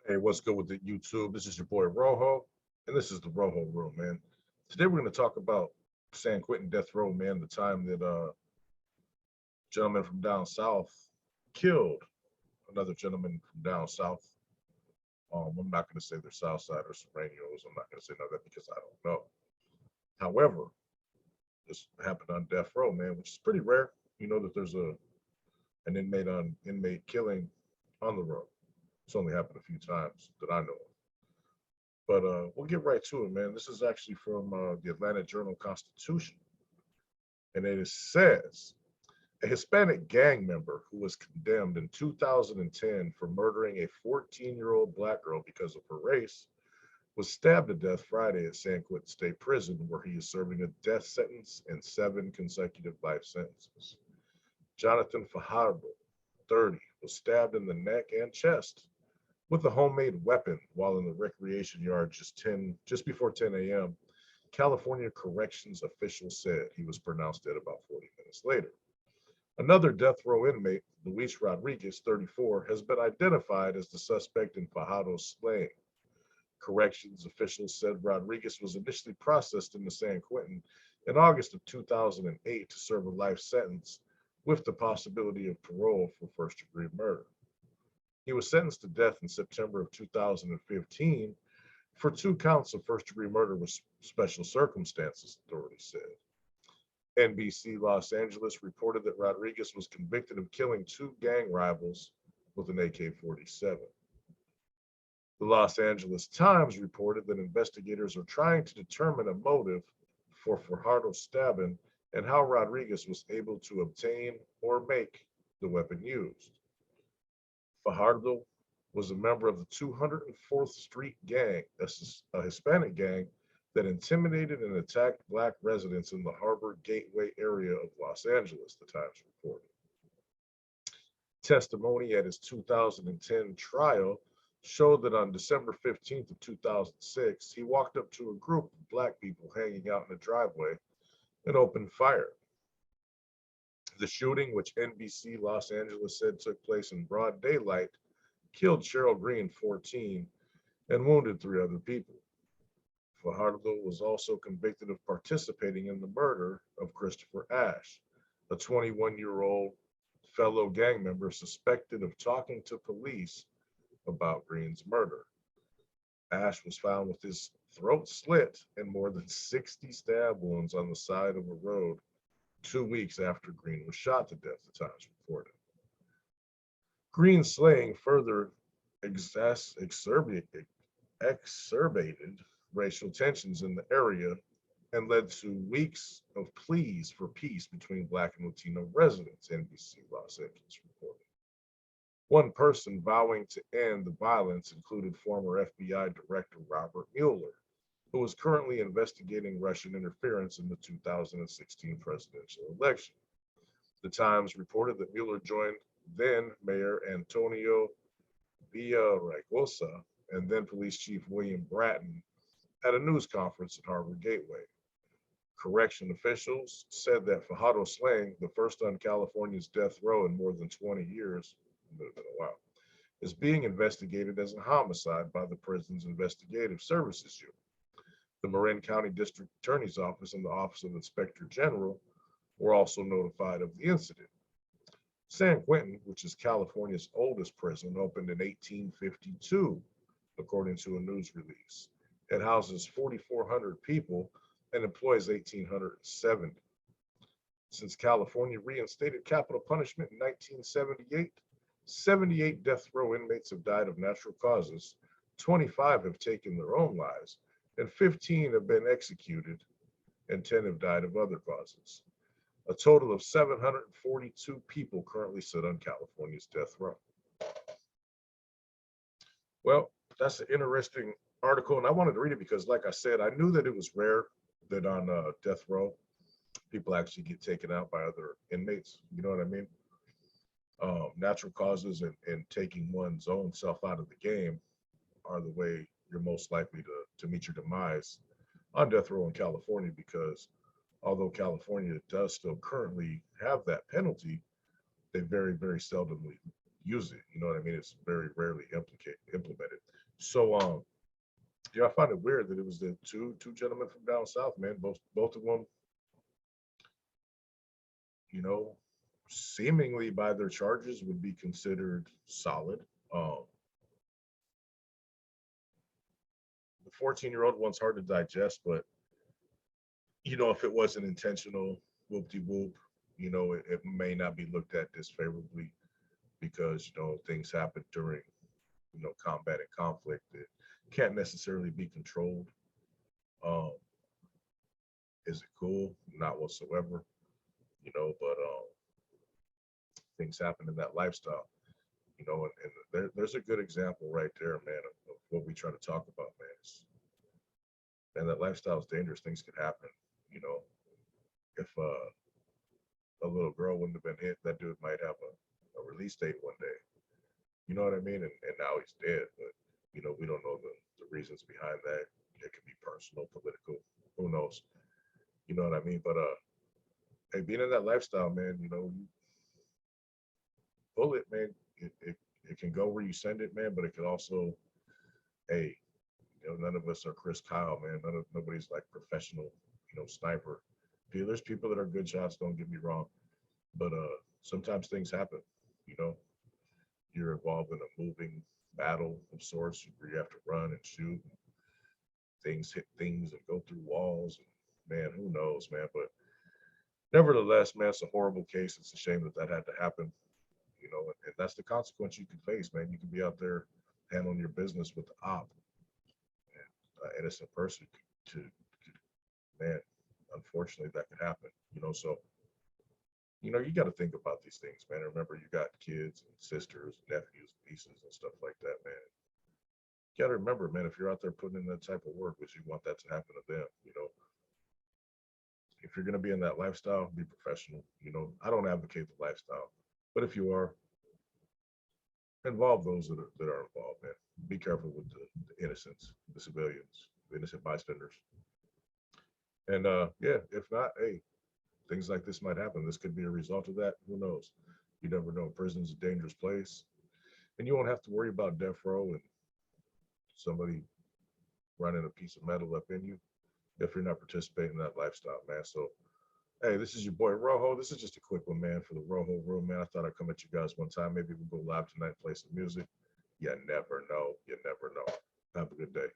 Hey, what's good with the YouTube? This is your boy Rojo, and this is the Rojo Room, man. Today we're going to talk about San Quentin death row, man. The time that gentleman from down south killed another gentleman from down south. I'm not going to say they're South Side or Serranos. I'm not going to say none of that because I don't know. However, this happened on death row, man, which is pretty rare. You know that there's an inmate killing on the road. It's only happened a few times that I know of. But we'll get right to it, man. This is actually from the Atlanta Journal Constitution. And it says a Hispanic gang member who was condemned in 2010 for murdering a 14-year-old black girl because of her race was stabbed to death Friday at San Quentin State Prison, where he is serving a death sentence and 7 consecutive life sentences. Jonathan Fajardo, 30, was stabbed in the neck and chest with a homemade weapon while in the recreation yard just before 10 a.m. California corrections officials said he was pronounced dead about 40 minutes later. Another death row inmate, Luis Rodriguez, 34, has been identified as the suspect in Fajardo's slaying. Corrections officials said Rodriguez was initially processed into San Quentin in August of 2008 to serve a life sentence with the possibility of parole for first-degree murder. He was sentenced to death in September of 2015 for 2 counts of first-degree murder with special circumstances, authorities said. NBC Los Angeles reported that Rodriguez was convicted of killing 2 gang rivals with an AK-47. The Los Angeles Times reported that investigators are trying to determine a motive for Fajardo's stabbing and how Rodriguez was able to obtain or make the weapon used. Fajardo was a member of the 204th Street Gang, a Hispanic gang that intimidated and attacked black residents in the Harbor Gateway area of Los Angeles, the Times reported. Testimony at his 2010 trial showed that on December 15th of 2006, he walked up to a group of black people hanging out in a driveway and opened fire. The shooting, which NBC Los Angeles said took place in broad daylight, killed Cheryl Green, 14, and wounded 3 other people. Fajardo was also convicted of participating in the murder of Christopher Ash, a 21-year-old fellow gang member suspected of talking to police about Green's murder. Ash was found with his throat slit and more than 60 stab wounds on the side of a road 2 weeks after Green was shot to death, the Times reported. Green's slaying further exacerbated racial tensions in the area and led to weeks of pleas for peace between Black and Latino residents, NBC Los Angeles reported. One person vowing to end the violence included former FBI Director Robert Mueller, who is currently investigating Russian interference in the 2016 presidential election. The Times reported that Mueller joined then Mayor Antonio Villaraigosa and then Police Chief William Bratton at a news conference at Harbor Gateway. Correction officials said that Fajardo's slaying, the first on California's death row in more than 20 years, is being investigated as a homicide by the prison's investigative services unit. The Marin County District Attorney's Office and the Office of Inspector General were also notified of the incident. San Quentin, which is California's oldest prison, opened in 1852, according to a news release. It houses 4,400 people and employs 1,870. Since California reinstated capital punishment in 1978, 78 death row inmates have died of natural causes, 25 have taken their own lives, and 15 have been executed, and 10 have died of other causes. A total of 742 people currently sit on California's death row. Well, that's an interesting article, and I wanted to read it because, like I said, I knew that it was rare that on death row, people actually get taken out by other inmates. You know what I mean? Natural causes and taking one's own self out of the game are the way you're most likely to meet your demise on death row in California, because although California does still currently have that penalty, they very, very seldomly use it. You know what I mean? It's very rarely implemented. So yeah, I find it weird that it was the two gentlemen from down south, man. Both of them, you know, seemingly by their charges would be considered solid. Um, the 14-year-old one's hard to digest, but if it wasn't intentional, whoop de whoop, it may not be looked at disfavorably because things happen during combat and conflict that can't necessarily be controlled. Um, is it cool? Not whatsoever. But things happen in that lifestyle. And there's a good example right there, man, of what we try to talk about, man. And that lifestyle is dangerous. Things could happen. You know, if a little girl wouldn't have been hit, that dude might have a release date one day. You know what I mean? And now he's dead, but we don't know the reasons behind that. It could be personal, political, who knows? You know what I mean? But hey, being in that lifestyle, man, bullet, man, it can go where you send it, man, but it can also, hey, none of us are Chris Kyle, man. Nobody's like professional, sniper. There's people that are good shots, don't get me wrong, but sometimes things happen. You know, you're involved in a moving battle of sorts where you have to run and shoot. And things hit things and go through walls. And man, who knows, man? But nevertheless, man, it's a horrible case. It's a shame that had to happen. And that's the consequence you can face, man. You can be out there handling your business with the op, and innocent person to man. Unfortunately, that could happen. So you got to think about these things, man. Remember, you got kids and sisters, nephews, nieces, and stuff like that, man. You got to remember, man, if you're out there putting in that type of work, which you want that to happen to them, if you're going to be in that lifestyle, be professional. I don't advocate the lifestyle, but if you are, involve those that are involved, man. Be careful with the innocents, the civilians, the innocent bystanders. And yeah, if not, hey, things like this might happen. This could be a result of that. Who knows? You never know. Prison's a dangerous place, and you won't have to worry about death row and somebody running a piece of metal up in you if you're not participating in that lifestyle, man. So, hey, this is your boy Rojo. This is just a quick one, man, for the Rojo Room, man. I thought I'd come at you guys one time. Maybe we'll go live tonight, play some music. You never know. You never know. Have a good day.